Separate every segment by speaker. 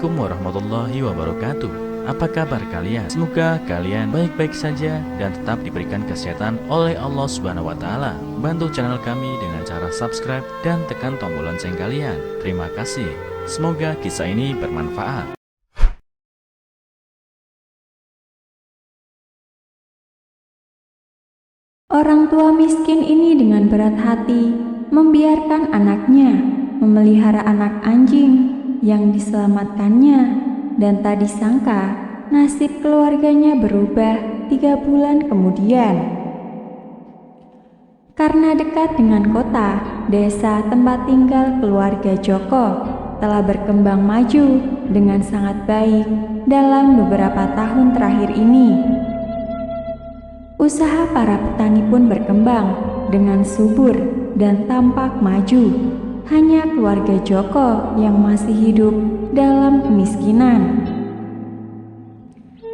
Speaker 1: Assalamualaikum warahmatullahi wabarakatuh. Apa kabar kalian? Semoga kalian baik-baik saja dan tetap diberikan kesehatan oleh Allah Subhanahu wa taala. Bantu channel kami dengan cara subscribe dan tekan tombol lonceng kalian. Terima kasih. Semoga kisah ini bermanfaat.
Speaker 2: Orang tua miskin ini dengan berat hati membiarkan anaknya memelihara anak anjing yang diselamatkannya, dan tak disangka nasib keluarganya berubah 3 bulan kemudian. Karena dekat dengan kota, desa tempat tinggal keluarga Joko telah berkembang maju dengan sangat baik dalam beberapa tahun terakhir ini. Usaha para petani pun berkembang dengan subur dan tampak maju. Hanya keluarga Joko yang masih hidup dalam kemiskinan.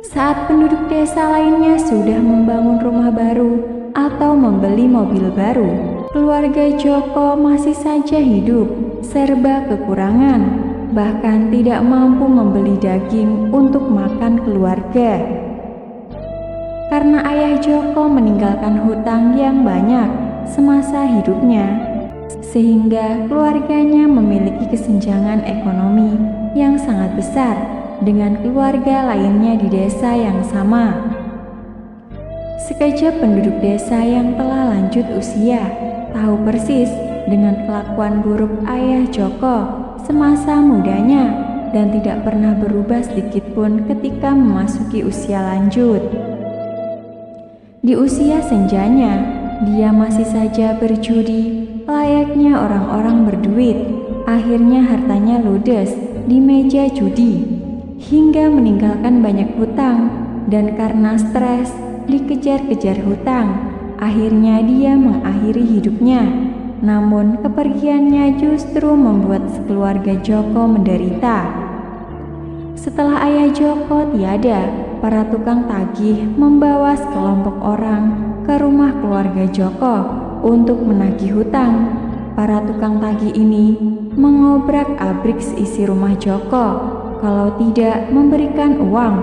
Speaker 2: Saat penduduk desa lainnya sudah membangun rumah baru atau membeli mobil baru, keluarga Joko masih saja hidup serba kekurangan, bahkan tidak mampu membeli daging untuk makan keluarga. Karena ayah Joko meninggalkan hutang yang banyak semasa hidupnya, sehingga keluarganya memiliki kesenjangan ekonomi yang sangat besar dengan keluarga lainnya di desa yang sama. Sekejap penduduk desa yang telah lanjut usia tahu persis dengan kelakuan buruk ayah Joko semasa mudanya dan tidak pernah berubah sedikitpun ketika memasuki usia lanjut. Di usia senjanya, dia masih saja berjudi layaknya orang-orang berduit. Akhirnya hartanya ludes di meja judi hingga meninggalkan banyak hutang, dan karena stres dikejar-kejar hutang, akhirnya dia mengakhiri hidupnya. Namun kepergiannya justru membuat sekeluarga Joko menderita. Setelah ayah Joko tiada, para tukang tagih membawa sekelompok orang ke rumah keluarga Joko untuk menagih hutang. Para tukang tagih ini mengobrak-abrik seisi rumah Joko kalau tidak memberikan uang.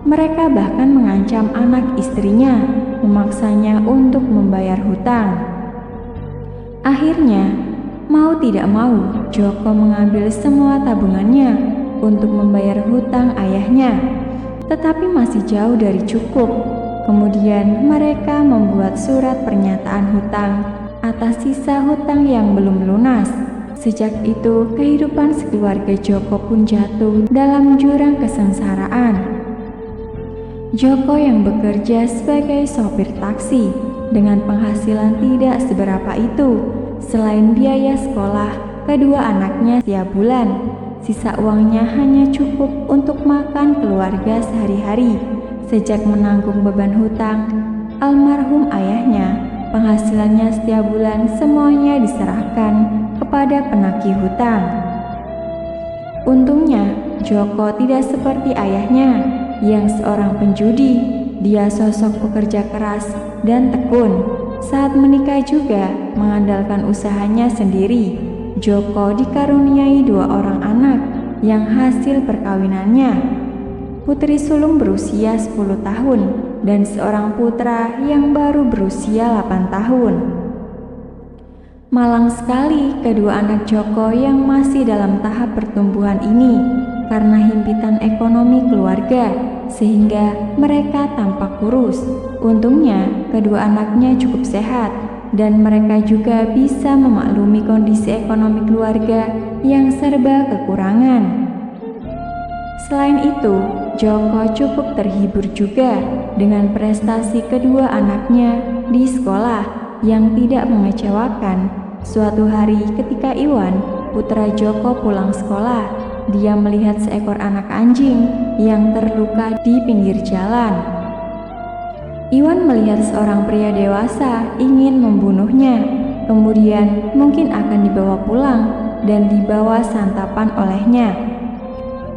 Speaker 2: Mereka bahkan mengancam anak istrinya, memaksanya untuk membayar hutang. Akhirnya, mau tidak mau, Joko mengambil semua tabungannya untuk membayar hutang ayahnya, tetapi masih jauh dari cukup. Kemudian mereka membuat surat pernyataan hutang atas sisa hutang yang belum lunas. Sejak itu, kehidupan sekeluarga Joko pun jatuh dalam jurang kesengsaraan. Joko yang bekerja sebagai sopir taksi dengan penghasilan tidak seberapa itu, selain biaya sekolah kedua anaknya setiap bulan, sisa uangnya hanya cukup untuk makan keluarga sehari-hari. Sejak menanggung beban hutang almarhum ayahnya, penghasilannya setiap bulan semuanya diserahkan kepada penagih hutang. Untungnya, Joko tidak seperti ayahnya yang seorang penjudi. Dia sosok pekerja keras dan tekun. Saat menikah juga mengandalkan usahanya sendiri. Joko dikaruniai 2 orang anak yang hasil perkawinannya. Putri sulung berusia 10 tahun dan seorang putra yang baru berusia 8 tahun. Malang sekali kedua anak Joko yang masih dalam tahap pertumbuhan ini karena himpitan ekonomi keluarga, sehingga mereka tampak kurus. Untungnya kedua anaknya cukup sehat dan mereka juga bisa memaklumi kondisi ekonomi keluarga yang serba kekurangan. Selain itu, Joko cukup terhibur juga dengan prestasi kedua anaknya di sekolah yang tidak mengecewakan. Suatu hari ketika Iwan, putra Joko pulang sekolah, dia melihat seekor anak anjing yang terluka di pinggir jalan. Iwan melihat seorang pria dewasa ingin membunuhnya, kemudian mungkin akan dibawa pulang dan dibawa santapan olehnya.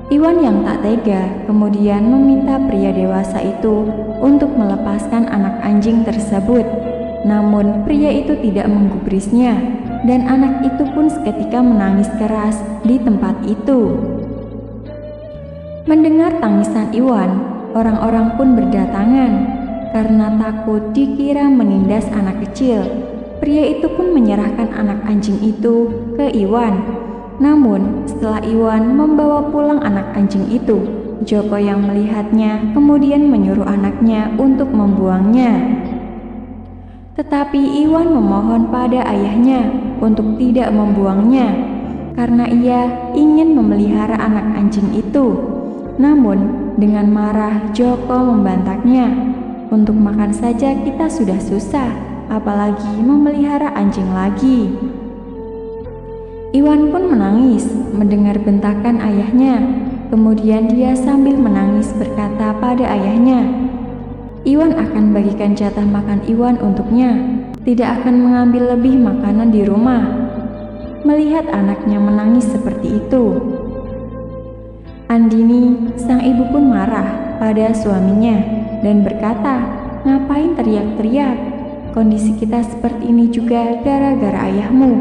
Speaker 2: Iwan yang tak tega kemudian meminta pria dewasa itu untuk melepaskan anak anjing tersebut. Namun pria itu tidak menggubrisnya dan anak itu pun seketika menangis keras di tempat itu. Mendengar tangisan Iwan, orang-orang pun berdatangan karena takut dikira menindas anak kecil. Pria itu pun menyerahkan anak anjing itu ke Iwan. Namun setelah Iwan membawa pulang anak anjing itu, Joko yang melihatnya kemudian menyuruh anaknya untuk membuangnya. Tetapi Iwan memohon pada ayahnya untuk tidak membuangnya karena ia ingin memelihara anak anjing itu. Namun dengan marah Joko membantaknya, "Untuk makan saja kita sudah susah, apalagi memelihara anjing lagi." Iwan pun menangis mendengar bentakan ayahnya. Kemudian dia sambil menangis berkata pada ayahnya, Iwan akan bagikan jatah makan Iwan untuknya, tidak akan mengambil lebih makanan di rumah. Melihat anaknya menangis seperti itu, Andini, sang ibu pun marah pada suaminya dan berkata, "Ngapain teriak-teriak? Kondisi kita seperti ini juga gara-gara ayahmu.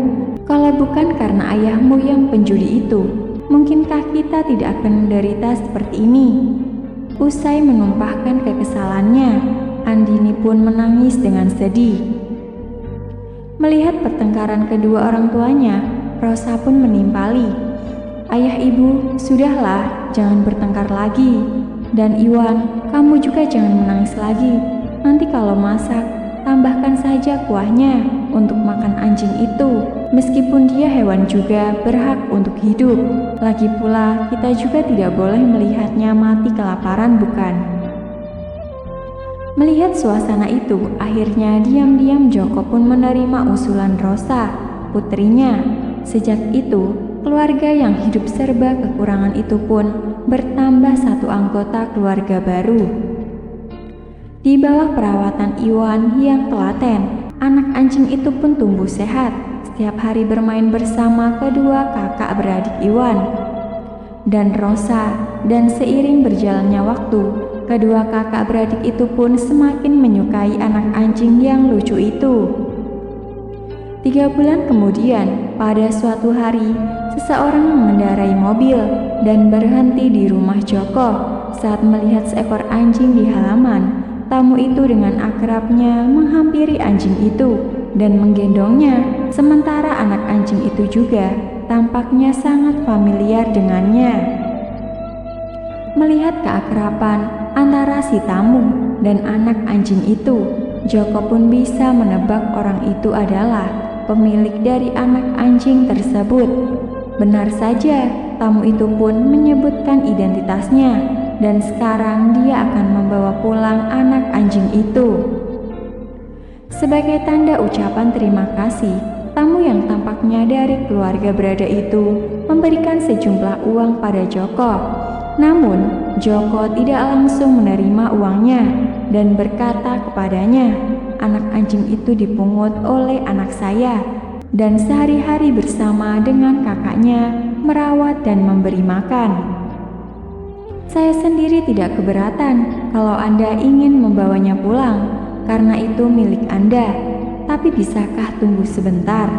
Speaker 2: Kalau bukan karena ayahmu yang penjudi itu, mungkinkah kita tidak akan menderita seperti ini?" Usai menumpahkan kekesalannya, Andini pun menangis dengan sedih. Melihat pertengkaran kedua orang tuanya, Rosa pun menimpali, "Ayah ibu, sudahlah, jangan bertengkar lagi. Dan Iwan, kamu juga jangan menangis lagi. Nanti kalau masak, tambahkan saja kuahnya untuk makan anjing itu. Meskipun dia hewan juga berhak untuk hidup. Lagi pula, kita juga tidak boleh melihatnya mati kelaparan, bukan?" Melihat suasana itu, akhirnya diam-diam Joko pun menerima usulan Rosa, putrinya. Sejak itu, keluarga yang hidup serba kekurangan itu pun bertambah satu anggota keluarga baru. Di bawah perawatan Iwan yang telaten, anak anjing itu pun tumbuh sehat. Setiap hari bermain bersama kedua kakak beradik Iwan dan Rosa, dan seiring berjalannya waktu, kedua kakak beradik itu pun semakin menyukai anak anjing yang lucu itu. 3 bulan kemudian, pada suatu hari, seseorang mengendarai mobil dan berhenti di rumah Joko. Saat melihat seekor anjing di halaman, tamu itu dengan akrabnya menghampiri anjing itu dan menggendongnya, sementara anak anjing itu juga tampaknya sangat familiar dengannya. Melihat keakraban antara si tamu dan anak anjing itu, Joko pun bisa menebak orang itu adalah pemilik dari anak anjing tersebut. Benar saja, tamu itu pun menyebutkan identitasnya, dan sekarang dia akan membawa pulang anak anjing itu. Sebagai tanda ucapan terima kasih, tamu yang tampaknya dari keluarga berada itu memberikan sejumlah uang pada Joko. Namun, Joko tidak langsung menerima uangnya dan berkata kepadanya, "Anak anjing itu dipungut oleh anak saya dan sehari-hari bersama dengan kakaknya merawat dan memberi makan. Saya sendiri tidak keberatan kalau Anda ingin membawanya pulang, karena itu milik Anda. Tapi bisakah tunggu sebentar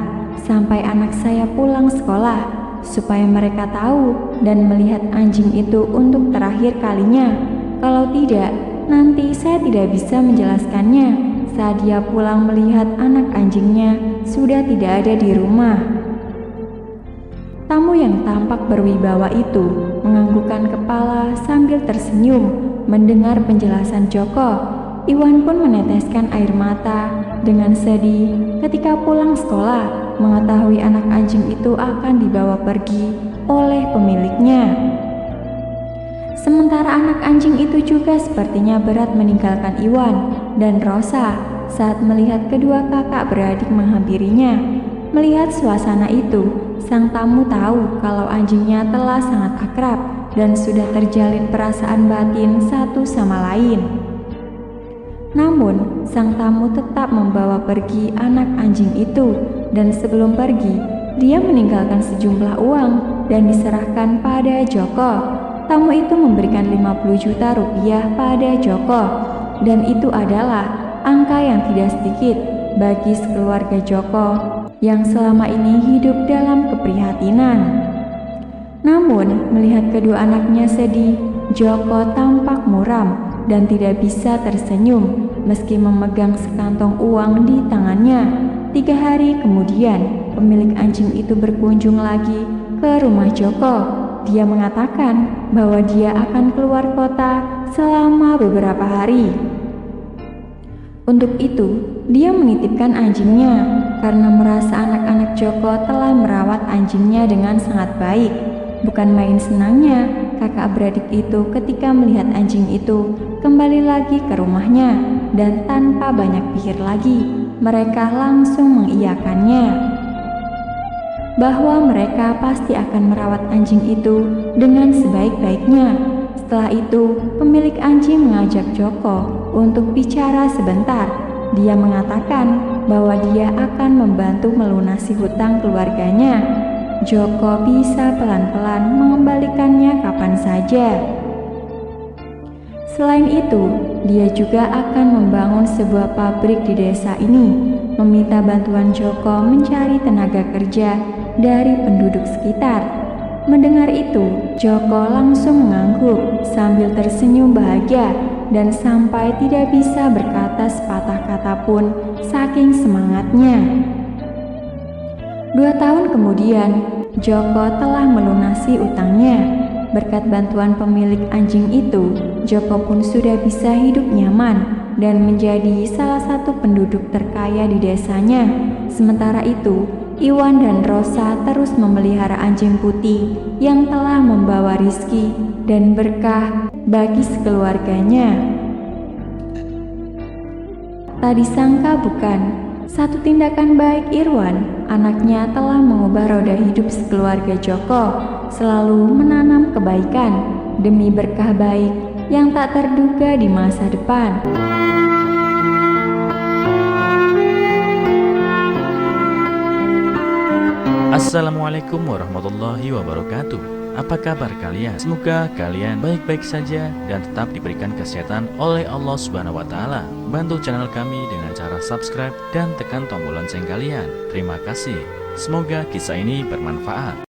Speaker 2: sampai anak saya pulang sekolah, supaya mereka tahu dan melihat anjing itu untuk terakhir kalinya? Kalau tidak, nanti saya tidak bisa menjelaskannya saat dia pulang melihat anak anjingnya sudah tidak ada di rumah." Tamu yang tampak berwibawa itu menganggukkan kepala sambil tersenyum mendengar penjelasan Joko. Iwan pun meneteskan air mata dengan sedih ketika pulang sekolah mengetahui anak anjing itu akan dibawa pergi oleh pemiliknya. Sementara anak anjing itu juga sepertinya berat meninggalkan Iwan dan Rosa saat melihat kedua kakak beradik menghampirinya. Melihat suasana itu, sang tamu tahu kalau anjingnya telah sangat akrab dan sudah terjalin perasaan batin satu sama lain. Namun, sang tamu tetap membawa pergi anak anjing itu, dan sebelum pergi, dia meninggalkan sejumlah uang dan diserahkan pada Joko. Tamu itu memberikan 50 juta rupiah pada Joko, dan itu adalah angka yang tidak sedikit bagi sekeluarga Joko yang selama ini hidup dalam keprihatinan. Namun, melihat kedua anaknya sedih, Joko tampak muram dan tidak bisa tersenyum meski memegang sekantong uang di tangannya. 3 hari kemudian, pemilik anjing itu berkunjung lagi ke rumah Joko. Dia mengatakan bahwa dia akan keluar kota selama beberapa hari. Untuk itu, dia menitipkan anjingnya karena merasa anak-anak Joko telah merawat anjingnya dengan sangat baik. Bukan main senangnya kakak beradik itu ketika melihat anjing itu kembali lagi ke rumahnya, dan tanpa banyak pikir lagi, mereka langsung mengiyakannya bahwa mereka pasti akan merawat anjing itu dengan sebaik-baiknya. Setelah itu, pemilik anjing mengajak Joko untuk bicara sebentar. Dia mengatakan bahwa dia akan membantu melunasi hutang keluarganya. Joko bisa pelan-pelan mengembalikannya kapan saja. Selain itu, dia juga akan membangun sebuah pabrik di desa ini, meminta bantuan Joko mencari tenaga kerja dari penduduk sekitar. Mendengar itu, Joko langsung mengangguk sambil tersenyum bahagia dan sampai tidak bisa berkata sepatah kata pun saking semangatnya. 2 tahun kemudian, Joko telah melunasi utangnya. Berkat bantuan pemilik anjing itu, Joko pun sudah bisa hidup nyaman dan menjadi salah satu penduduk terkaya di desanya. Sementara itu, Iwan dan Rosa terus memelihara anjing putih yang telah membawa rizki dan berkah bagi sekeluarganya. Tak disangka bukan, satu tindakan baik Irwan, anaknya telah mengubah roda hidup sekeluarga Joko, selalu menanam kebaikan demi berkah baik yang tak terduga di masa depan.
Speaker 1: Assalamualaikum warahmatullahi wabarakatuh. Apa kabar kalian? Semoga kalian baik-baik saja dan tetap diberikan kesehatan oleh Allah Subhanahu wa taala. Bantu channel kami dengan cara subscribe dan tekan tombol lonceng kalian. Terima kasih. Semoga kisah ini bermanfaat.